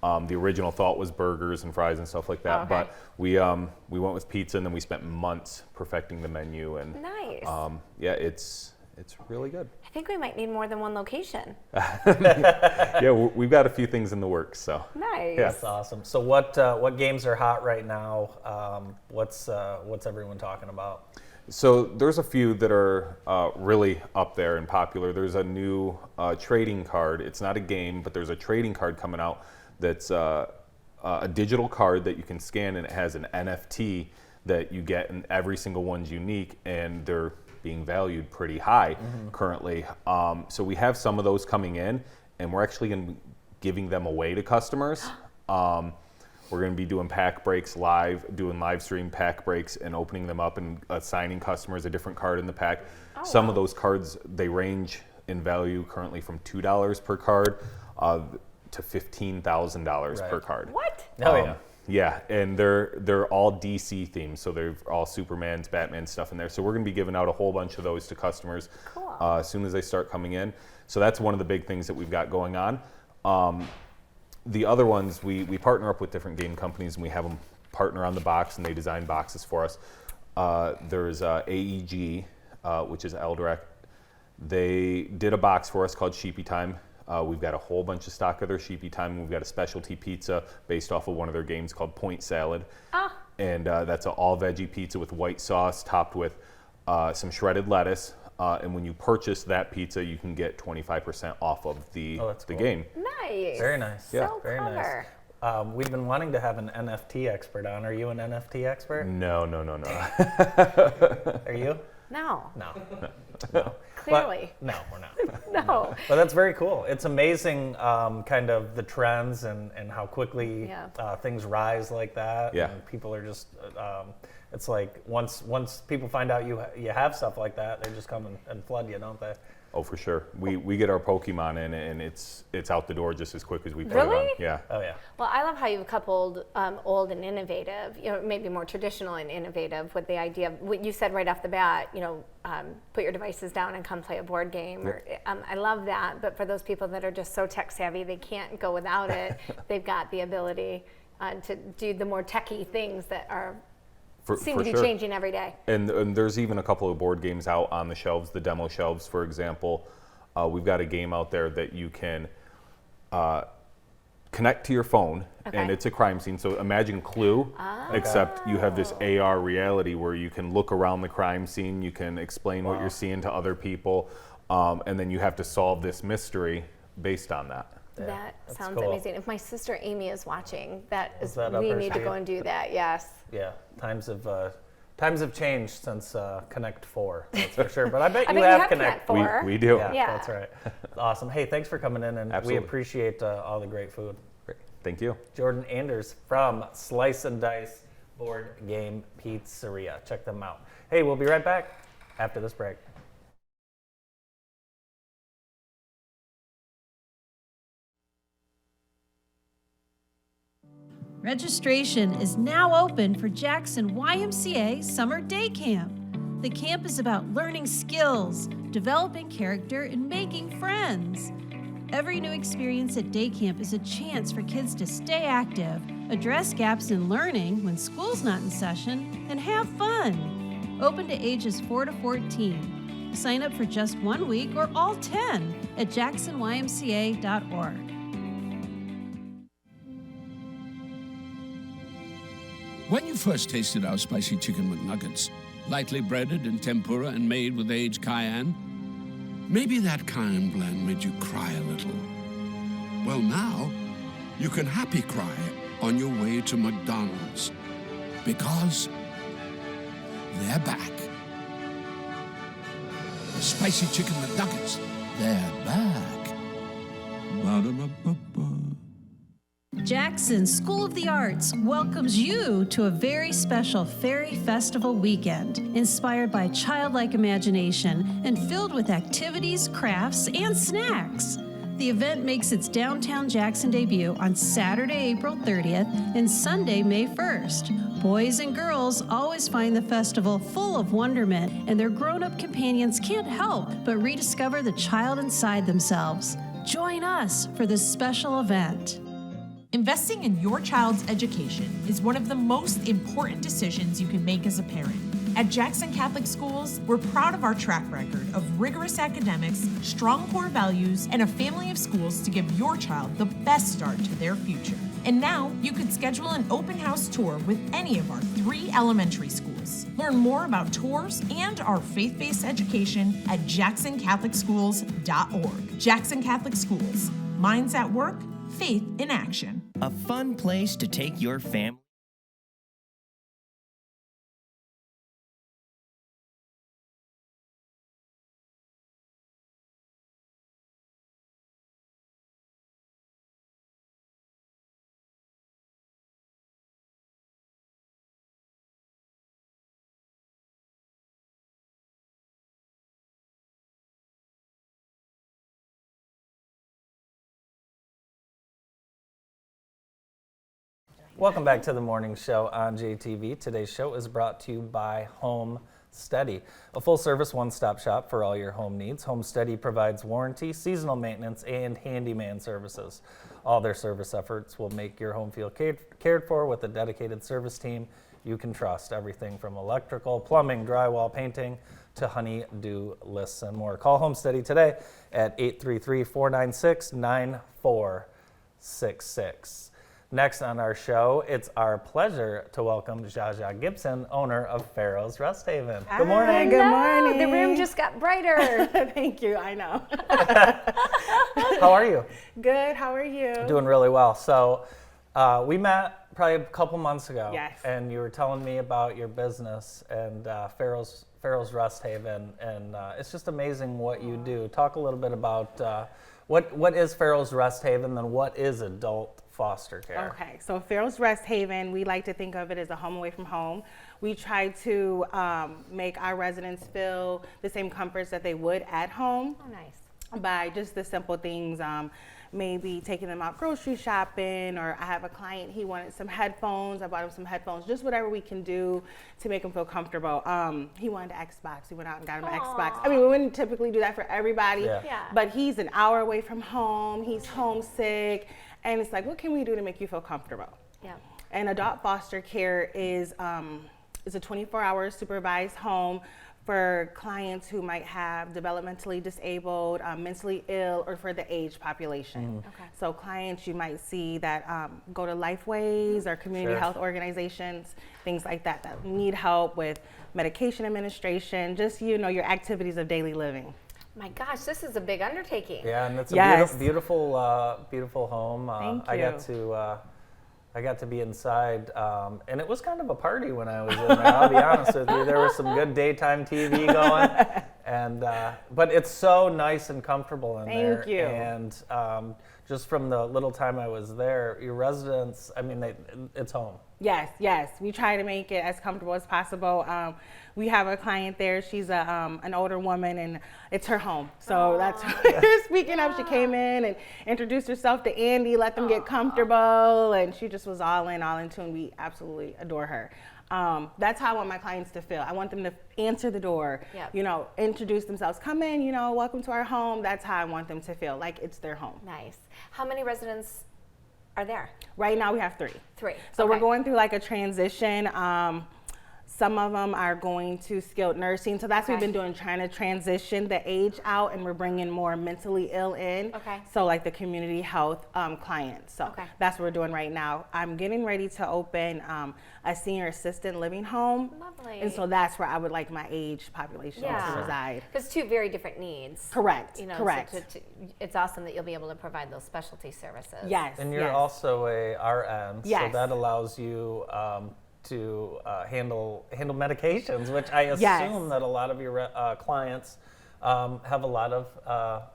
The original thought was burgers and fries and stuff like that, but we went with pizza, and then we spent months perfecting the menu, and nice. It's really good. I think we might need more than one location. Yeah, we've got a few things in the works, so. Nice. That's awesome. So what games are hot right now? What's everyone talking about? So there's a few that are really up there and popular. There's a new trading card. It's not a game, but there's a trading card coming out that's a digital card that you can scan, and it has an NFT that you get, and every single one's unique, and they're being valued pretty high currently. So we have some of those coming in, and we're actually going to be giving them away to customers. We're going to be doing pack breaks doing live stream pack breaks and opening them up and assigning customers a different card in the pack. Some of those cards, they range in value currently from $2 per card to $15,000 per card. What? Yeah, and they're all DC themed, so they're all Superman's, Batman stuff in there. So we're going to be giving out a whole bunch of those to customers as soon as they start coming in. So that's one of the big things that we've got going on. The other ones, we partner up with different game companies, and we have them partner on the box, and they design boxes for us. There's AEG, which is Eldrec. They did a box for us called Sheepy Time. We've got a whole bunch of stock of their Sheepy Time. We've got a specialty pizza based off of one of their games called Point Salad. And that's an all-veggie pizza with white sauce topped with some shredded lettuce. And when you purchase that pizza, you can get 25% off of the game. Nice. Very nice. Yeah. So Very clever. nice. We've been wanting to have an NFT expert on. Are you an NFT expert? No. Are you? No. No. Clearly. No, we're not. No. But that's very cool. It's amazing kind of the trends and how quickly things rise like that. Yeah. And people are just, it's like once people find out you have stuff like that, they just come and flood you, don't they? Oh, for sure. We get our Pokemon in, and it's out the door just as quick as we put it Really? on. Yeah. Oh, yeah. Well, I love how you've coupled old and innovative, maybe more traditional and innovative with the idea of what you said right off the bat, put your devices down and come play a board game. Or, I love that, but for those people that are just so tech savvy, they can't go without it. They've got the ability to do the more techie things that are seem to be changing every day. And there's even a couple of board games out on the shelves, the demo shelves, for example. We've got a game out there that you can connect to your phone, and it's a crime scene. So imagine Clue, except you have this AR reality where you can look around the crime scene, you can explain what you're seeing to other people, and then you have to solve this mystery based on that. That sounds cool. amazing. If my sister Amy is watching, that we up her need to go and do that. Yes. Yeah. Times have changed since Connect 4, that's for sure. But I bet you have Connect 4. We do. Yeah, that's right. Awesome. Hey, thanks for coming in, and we appreciate all the great food. Great. Thank you. Jordan Anders from Slice and Dice Board Game Pizzeria. Check them out. Hey, we'll be right back after this break. Registration is now open for Jackson YMCA Summer Day Camp. The camp is about learning skills, developing character, and making friends. Every new experience at day camp is a chance for kids to stay active, address gaps in learning when school's not in session, and have fun. Open to ages 4 to 14. Sign up for just 1 week or all 10 at jacksonymca.org. When you first tasted our spicy chicken McNuggets, lightly breaded in tempura and made with aged cayenne, maybe that cayenne blend made you cry a little. Well, now you can happy cry on your way to McDonald's because they're back. The spicy chicken McNuggets, they're back. Ba-da-ba-ba-ba. Jackson School of the Arts welcomes you to a very special Fairy Festival weekend, inspired by childlike imagination and filled with activities, crafts, and snacks. The event makes its downtown Jackson debut on Saturday, April 30th and Sunday, May 1st. Boys and girls always find the festival full of wonderment, and their grown-up companions can't help but rediscover the child inside themselves. Join us for this special event. Investing in your child's education is one of the most important decisions you can make as a parent. At Jackson Catholic Schools, we're proud of our track record of rigorous academics, strong core values, and a family of schools to give your child the best start to their future. And now, you can schedule an open house tour with any of our 3 elementary schools. Learn more about tours and our faith-based education at jacksoncatholicschools.org. Jackson Catholic Schools. Minds at work, faith in action. A fun place to take your family. Welcome back to the morning show on JTV. Today's show is brought to you by Home Steady, a full-service one-stop shop for all your home needs. Home Steady provides warranty, seasonal maintenance, and handyman services. All their service efforts will make your home feel cared for with a dedicated service team you can trust. Everything from electrical, plumbing, drywall, painting, to honey-do lists and more. Call Home Steady today at 833-496-9466. Next on our show, it's our pleasure to welcome Jaja Gibson, owner of Farrell's Rest Haven. Good morning. Good morning. The room just got brighter. Thank you, I know. How are you? Good, how are you? Doing really well. So we met probably a couple months ago. Yes. And you were telling me about your business and Farrell's Rest Haven, and it's just amazing what you do. Talk a little bit about what is Farrell's Rest Haven and what is adult foster care? Okay, so Farrell's Rest Haven, we like to think of it as a home away from home. We try to make our residents feel the same comforts that they would at home. Oh, nice. By just the simple things, maybe taking them out grocery shopping, or I have a client, he wanted some headphones, I bought him some headphones, just whatever we can do to make him feel comfortable. He wanted an Xbox, we went out and got him an Xbox. I mean, we wouldn't typically do that for everybody, but he's an hour away from home, he's homesick, and it's like, what can we do to make you feel comfortable? Yeah. And adult foster care is a 24-hour supervised home for clients who might have developmentally disabled, mentally ill, or for the age population. Okay. So clients you might see that go to Lifeways or community health organizations, things like that, that need help with medication administration, just, you know, your activities of daily living. My gosh, this is a big undertaking. Yeah, and it's a beautiful home. Thank you. I got to be inside, and it was kind of a party when I was in there. I'll be honest with you. There was some good daytime TV going, And but it's so nice and comfortable in there. Thank you. And just from the little time I was there, your residents, I mean, it's home. Yes, yes. We try to make it as comfortable as possible. We have a client there. She's an older woman, and it's her home. So that's speaking of. She came in and introduced herself to Andy, let them get comfortable, and she just was all in tune. We absolutely adore her. That's how I want my clients to feel. I want them to answer the door, you know, introduce themselves, come in, you know, welcome to our home. That's how I want them to feel, like it's their home. Nice. How many residents are there? Right now we have 3. 3. So okay. we're going through like a transition. Some of them are going to skilled nursing. So that's what we've been doing, trying to transition the age out, and we're bringing more mentally ill in. Okay. So like the community health clients. So that's what we're doing right now. I'm getting ready to open a senior assisted living home. Lovely. And so that's where I would like my age population to reside. Because 2 very different needs. Correct. You know, correct. So it's awesome that you'll be able to provide those specialty services. Yes. And you're also a RN, Yes. so that allows you to handle medications, which I assume that a lot of your clients have a lot of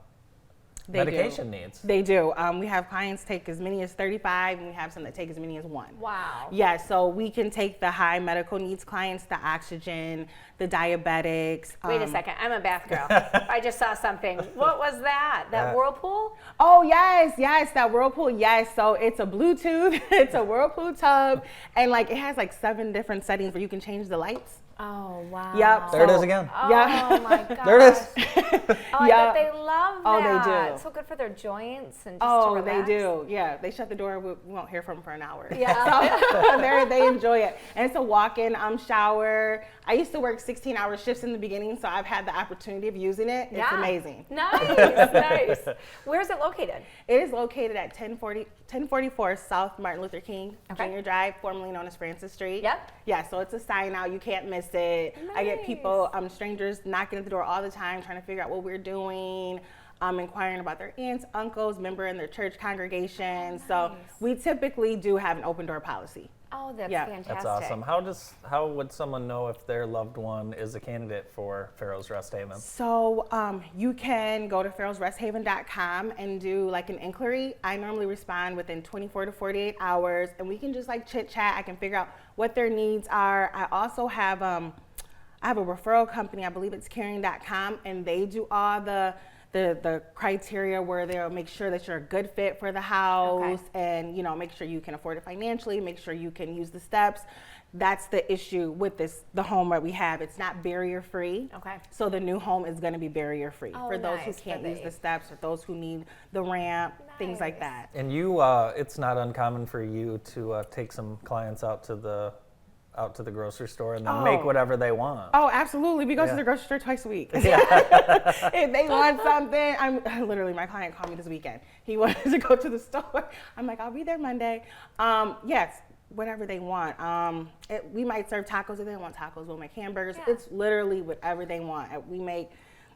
medication needs. They do. We have clients take as many as 35, and we have some that take as many as 1. Wow. Yeah, so we can take the high medical needs clients, the oxygen, the diabetics. Wait a second, I'm a bath girl. I just saw something. What was that? That whirlpool? Oh, yes, that whirlpool, yes. So it's a Bluetooth, it's a whirlpool tub, and like it has like 7 different settings where you can change the lights. Oh, wow. Yep. There it is again. Oh, yeah. my gosh. There it is. Oh, I bet they love that. Oh, they do. It's so good for their joints and just to relax. They do. Yeah, they shut the door. We won't hear from them for an hour. Yeah. So they enjoy it. And it's a walk-in shower. I used to work 16-hour shifts in the beginning, so I've had the opportunity of using it. It's amazing. Nice, nice. Where is it located? It is located at 1044 South Martin Luther King Jr. Drive, formerly known as Francis Street. Yep. Yeah, so it's a sign out. You can't miss it. Nice. I get people, strangers knocking at the door all the time, trying to figure out what we're doing. Inquiring about their aunts, uncles, member in their church congregation. Oh, so we typically do have an open door policy. Oh, that's fantastic. That's awesome. How would someone know if their loved one is a candidate for Farrell's Rest Haven? So you can go to farrellsresthaven.com and do like an inquiry. I normally respond within 24 to 48 hours, and we can just like chit chat. I can figure out what their needs are. I also have I have a referral company. I believe it's caring.com, and they do all the criteria where they'll make sure that you're a good fit for the house, and make sure you can afford it financially, make sure you can use the steps. That's the issue with the home that we have. It's not barrier free. Okay. So the new home is going to be barrier free for those who nice. can't use the steps, or those who need the ramp, things like that. And you, it's not uncommon for you to take some clients out to the grocery store and then make whatever they want. Oh, absolutely. We go to the grocery store twice a week. If they want something, literally, my client called me this weekend. He wanted to go to the store. I'm like, I'll be there Monday. Yes, whatever they want. We might serve tacos. If they don't want tacos, we'll make hamburgers. Yeah. It's literally whatever they want. We make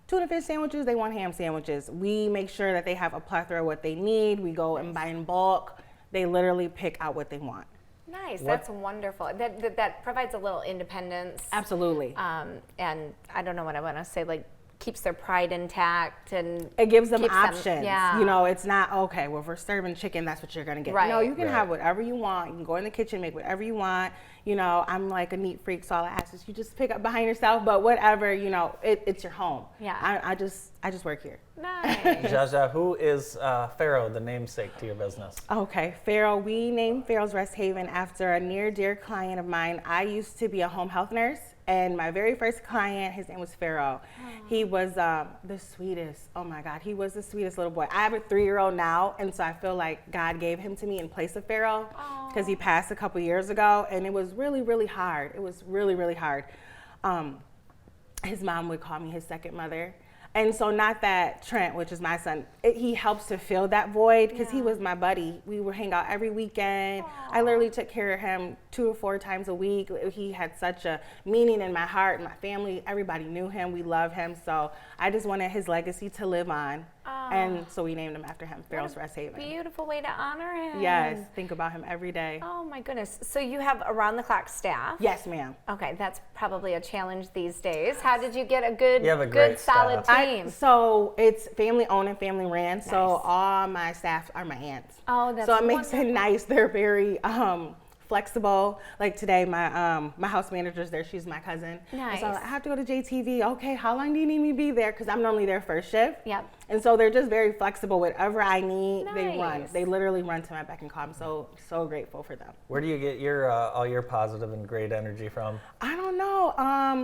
tuna fish sandwiches, they want ham sandwiches. We make sure that they have a plethora of what they need. We go and buy in bulk. They literally pick out what they want. Nice, that's wonderful. That provides a little independence. Absolutely. And I don't know what I want to say, like keeps their pride intact, and it gives them options. Yeah. It's not, okay, well, if we're serving chicken, that's what you're going to get. Right. No, you can have whatever you want. You can go in the kitchen, make whatever you want. I'm like a neat freak, so all I ask is you just pick up behind yourself, but whatever, it's your home. Yeah. I just work here. Nice. Jaja, who is Farrell, the namesake to your business? Okay, Farrell, we named Farrell's Rest Haven after a near dear client of mine. I used to be a home health nurse, and my very first client, his name was Farrell. He was the sweetest, oh my God, he was the sweetest little boy. I have a 3-year-old now, and so I feel like God gave him to me in place of Farrell, because he passed a couple years ago, and it was really, really hard. It was really, really hard. His mom would call me his second mother. And so not that Trent, which is my son, he helps to fill that void, because he was my buddy. We would hang out every weekend. I literally took care of him 2 or 4 times a week. He had such a meaning in my heart, my family, everybody knew him. We love him. So I just wanted his legacy to live on. And so we named him after him, Farrell's Rest Haven. Beautiful way to honor him. Yes, think about him every day. Oh my goodness. So you have around-the-clock staff? Yes, ma'am. Okay, that's probably a challenge these days. How did you get a good, You have a great good solid staff. team? So it's family-owned and family-ran, so Nice. all my staff are my aunts. Oh, that's So it makes it wonderful. nice. They're very flexible. Like today, my house manager's there. She's my cousin. Nice. And so I have to go to JTV. Okay, how long do you need me to be there? Because I'm normally there first shift. Yep. And so they're just very flexible. Whatever I need, they run. Nice. They literally run to my beck and call. I'm so grateful for them. Where do you get your all your positive and great energy from? I don't know.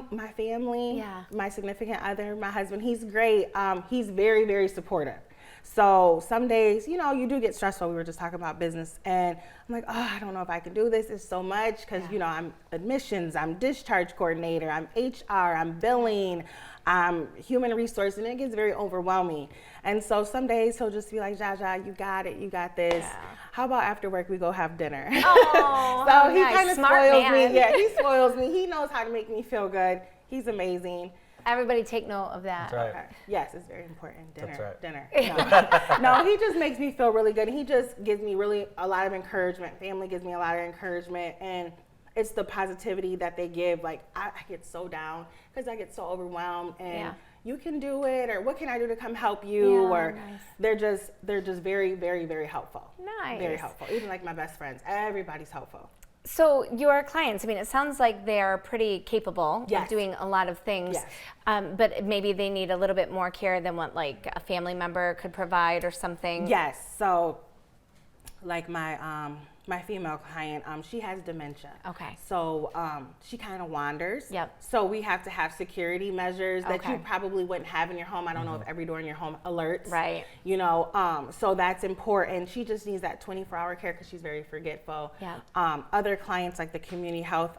My family, Yeah. my significant other, my husband, he's great. He's very, very supportive. So some days, you know, you do get stressful. We were just talking about business, and I'm like, oh, I don't know if I can do this. It's so much because, you know, I'm admissions, I'm discharge coordinator, I'm HR, I'm billing, I'm human resource, and it gets very overwhelming. And so some days he'll just be like, Jaja, you got it, you got this. Yeah. How about after work we go have dinner? Oh, so he nice. kind of Smart spoils man. me. Yeah, he spoils me. He knows how to make me feel good. He's amazing. Everybody take note of that. That's right. Okay. Yes, it's very important. Dinner. That's right. Dinner. No, he just makes me feel really good. He just gives me really a lot of encouragement. Family gives me a lot of encouragement, and it's the positivity that they give. Like I get so down because I get so overwhelmed, and you can do it, or what can I do to come help you? Yeah, or nice. they're just very, very, very helpful. Nice. Very helpful. Even like my best friends, everybody's helpful. So your clients, I mean, it sounds like they're pretty capable Yes. of doing a lot of things, Yes. but maybe they need a little bit more care than what like a family member could provide or something. Yes. So, like my female client, she has dementia. Okay. So she kind of wanders. Yep. So we have to have security measures that you Okay. probably wouldn't have in your home. I don't know if every door in your home alerts. Right. You know, so that's important. She just needs that 24-hour care because she's very forgetful. Yeah. Other clients, like the community health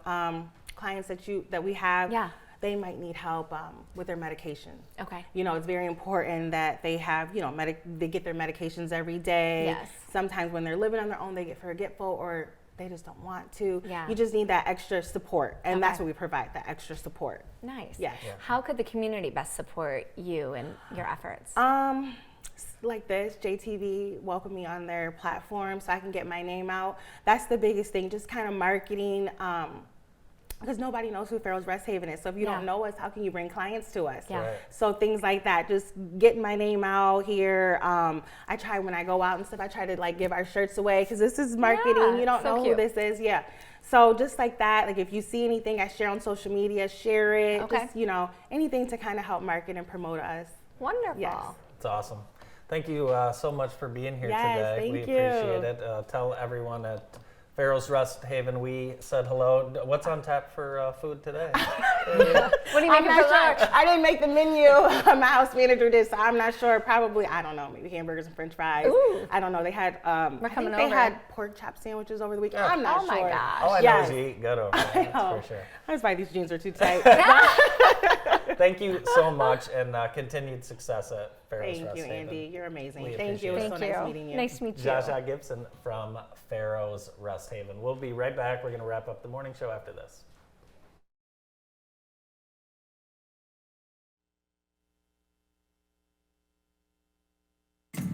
clients that we have. Yeah. They might need help with their medication. Okay. You know, it's very important that they have, you know, they get their medications every day. Yes. Sometimes when they're living on their own, they get forgetful or they just don't want to. Yeah. You just need that extra support, and that's Okay. what we provide, that extra support. Nice. Yes. Yeah. How could the community best support you and your efforts? Like this, JTV welcomed me on their platform so I can get my name out. That's the biggest thing, just kind of marketing. Because nobody knows who Farrell's Rest Haven is. So if you don't know us, how can you bring clients to us? Yeah. Right. So things like that, just getting my name out here. I try when I go out and stuff, I try to like give our shirts away because this is marketing. Yeah, You don't so know cute. who this is. Yeah. So just like that, like if you see anything I share on social media, share it. Okay. Just, you know, anything to kind of help market and promote us. Wonderful. Yes. It's awesome. Thank you so much for being here Yes, today. thank We you. appreciate it. Tell everyone at Farrell's Rest Haven we said hello. What's on tap for food today? What do you I'm make not for lunch? sure. I didn't make the menu. My house manager did, so I'm not sure. Probably, I don't know, maybe hamburgers and French fries. Ooh. I don't know. They had, I think coming they over. had pork chop sandwiches over the weekend. I'm not Oh sure. my gosh. All I know Yes. is you eat good over there, I that's know. for sure. That's why these jeans are too tight. Thank you so much, and continued success at Farrell's Thank Rest you, Haven. Andy. You're amazing. We Thank you. It appreciate was Thank so you. nice meeting you. Nice to meet you. Jaja Gibson from Farrell's Rest Haven. We'll be right back. We're going to wrap up the morning show after this.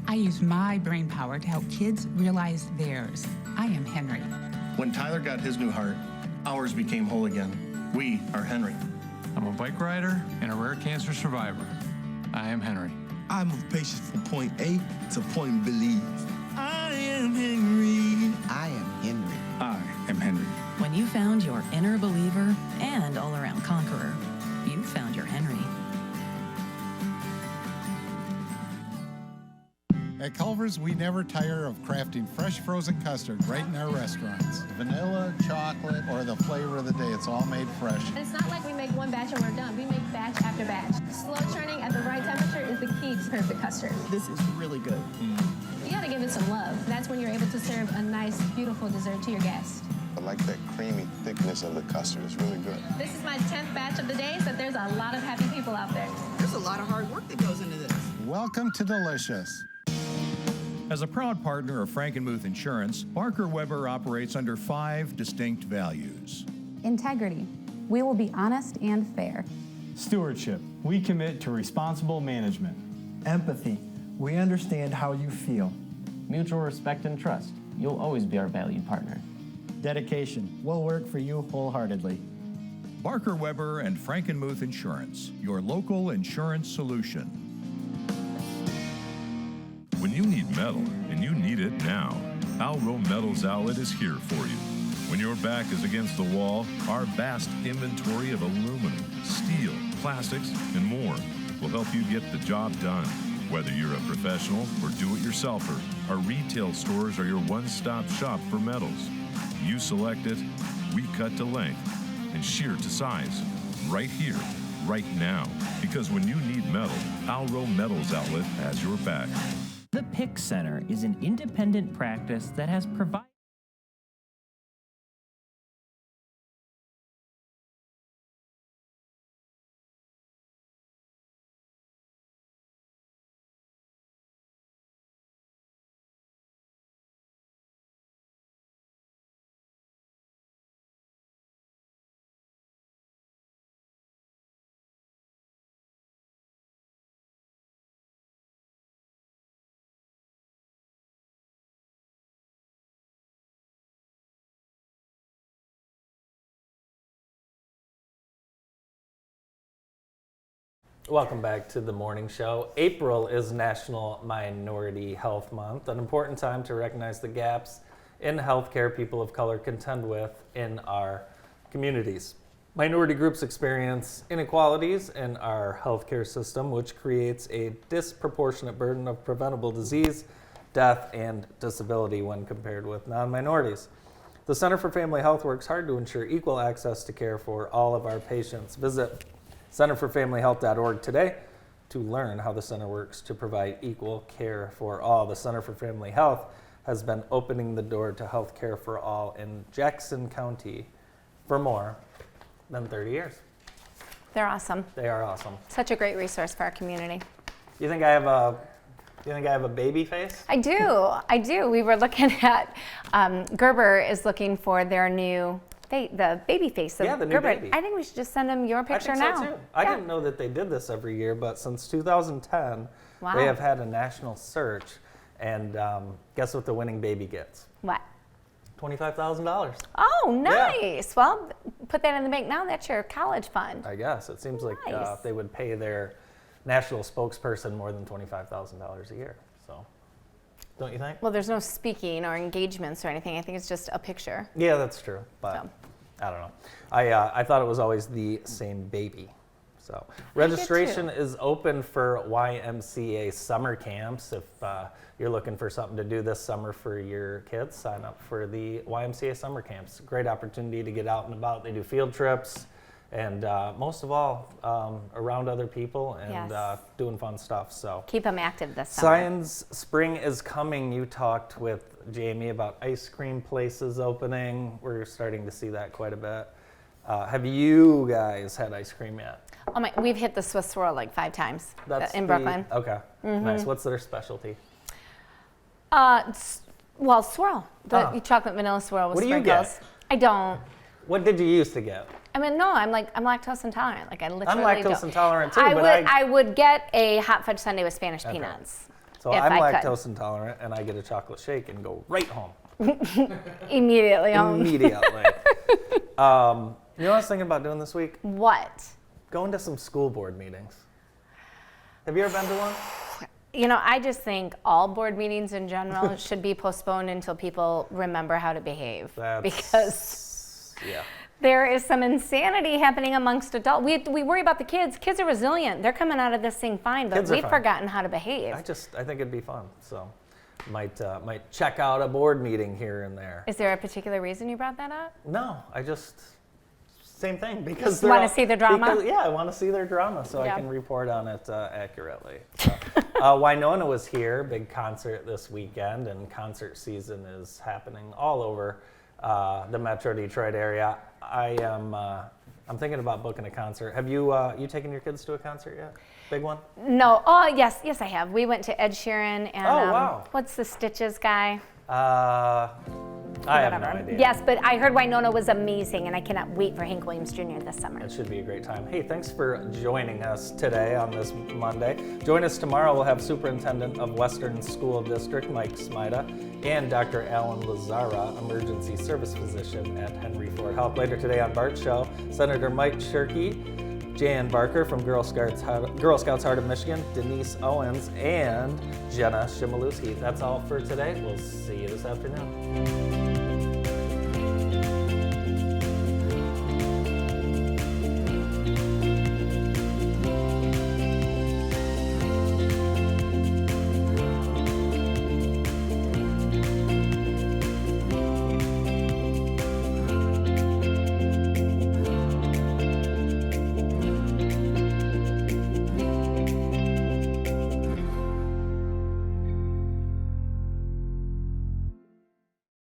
I use my brain power to help kids realize theirs. I am Henry. When Tyler got his new heart, ours became whole again. We are Henry. I'm a bike rider and a rare cancer survivor. I am Henry. I move patients from point A to point believe. I am Henry. I am Henry. I am Henry. When you found your inner believer and all-around conqueror, you found your Henry. At Culver's, we never tire of crafting fresh frozen custard right in our restaurants. Vanilla, chocolate, or the flavor of the day, it's all made fresh. It's not like we make one batch and we're done. We make batch after batch. Slow churning at the right temperature is the key to perfect custard. This is really good. You gotta give it some love. That's when you're able to serve a nice, beautiful dessert to your guests. I like that creamy thickness of the custard. It's really good. This is my 10th batch of the day, so there's a lot of happy people out there. There's a lot of hard work that goes into this. Welcome to Delicious. As a proud partner of Frankenmuth Insurance, Barker Weber operates under 5 distinct values. Integrity. We will be honest and fair. Stewardship. We commit to responsible management. Empathy. We understand how you feel. Mutual respect and trust. You'll always be our valued partner. Dedication. We'll work for you wholeheartedly. Barker Weber and Frankenmuth Insurance, your local insurance solution. When you need metal, and you need it now, Alro Metals Outlet is here for you. When your back is against the wall, our vast inventory of aluminum, steel, plastics, and more will help you get the job done. Whether you're a professional or do-it-yourselfer, our retail stores are your one-stop shop for metals. You select it, we cut to length, and shear to size. Right here, right now. Because when you need metal, Alro Metals Outlet has your back. The PIC Center is an independent practice that has provided Welcome back to the morning show. April is National Minority Health Month, an important time to recognize the gaps in healthcare people of color contend with in our communities. Minority groups experience inequalities in our healthcare system, which creates a disproportionate burden of preventable disease, death, and disability when compared with non-minorities. The Center for Family Health works hard to ensure equal access to care for all of our patients. Visit centerforfamilyhealth.org today to learn how the center works to provide equal care for all. The Center for Family Health has been opening the door to health care for all in Jackson County for more than 30 years. They're awesome. They are awesome. Such a great resource for our community. You think I have a baby face? I do. We were looking at, Gerber is looking for their new, the baby face of Yeah, the new Gerber. baby. I think we should just send them your picture I now. think so too. I didn't know that they did this every year, but since 2010, Wow. they have had a national search. And guess what the winning baby gets? What? $25,000. Oh, nice. Well, put that in the bank now. That's your college fund. I guess. It seems like Nice. they would pay their national spokesperson more than $25,000 a year. So, don't you think? Well, there's no speaking or engagements or anything. I think it's just a picture. Yeah, that's true. But I don't know. I thought it was always the same baby. So registration is open for YMCA summer camps. If you're looking for something to do this summer for your kids, sign up for the YMCA summer camps. Great opportunity to get out and about. They do field trips and most of all around other people and doing fun stuff. So keep them active this summer. Science Spring is coming. You talked with Jamie about ice cream places opening. We're starting to see that quite a bit. Have you guys had ice cream yet? Oh my, we've hit the Swiss Swirl like 5 times in the- Brooklyn. Okay, Mhm. nice. What's their specialty? Well, swirl. The chocolate vanilla swirl with What do you sprinkles. get? I don't. What did you used to get? I mean, no, I'm lactose intolerant. Like I literally I'm lactose don't. intolerant too, I but would I would get a hot fudge sundae with Spanish Okay. peanuts. So if I'm I could. lactose intolerant, and I get a chocolate shake and go right home. Immediately home. Immediately. You know what I was thinking about doing this week? What? Going to some school board meetings. Have you ever been to one? You know, I just think all board meetings in general should be postponed until people remember how to behave. Because yeah. there is some insanity happening amongst adults. We worry about the kids. Kids are resilient. They're coming out of this thing fine, but Kids are we've fine. forgotten how to behave. I think it'd be fun. So might check out a board meeting here and there. Is there a particular reason you brought that up? No, I just same thing because Just wanna see the drama? Because, yeah, I want to see their drama so Yeah. I can report on it accurately. So, Winona was here, big concert this weekend, and concert season is happening all over the Metro Detroit area. I'm thinking about booking a concert. Have you taken your kids to a concert yet? Big one? No. Oh, yes, I have. We went to Ed Sheeran and Oh, wow. what's the Stitches guy? I have no idea. Yes, but I heard Winona was amazing, and I cannot wait for Hank Williams Jr. this summer. It should be a great time. Hey, thanks for joining us today on this Monday. Join us tomorrow. We'll have Superintendent of Western School District, Mike Smida, and Dr. Alan Lazara, Emergency Service Physician at Henry Ford Health. Later today on Bart's Show, Senator Mike Shirkey, Jan Barker from Girl Scouts Heart of Michigan, Denise Owens, and Jenna Shimaluski. That's all for today. We'll see you this afternoon.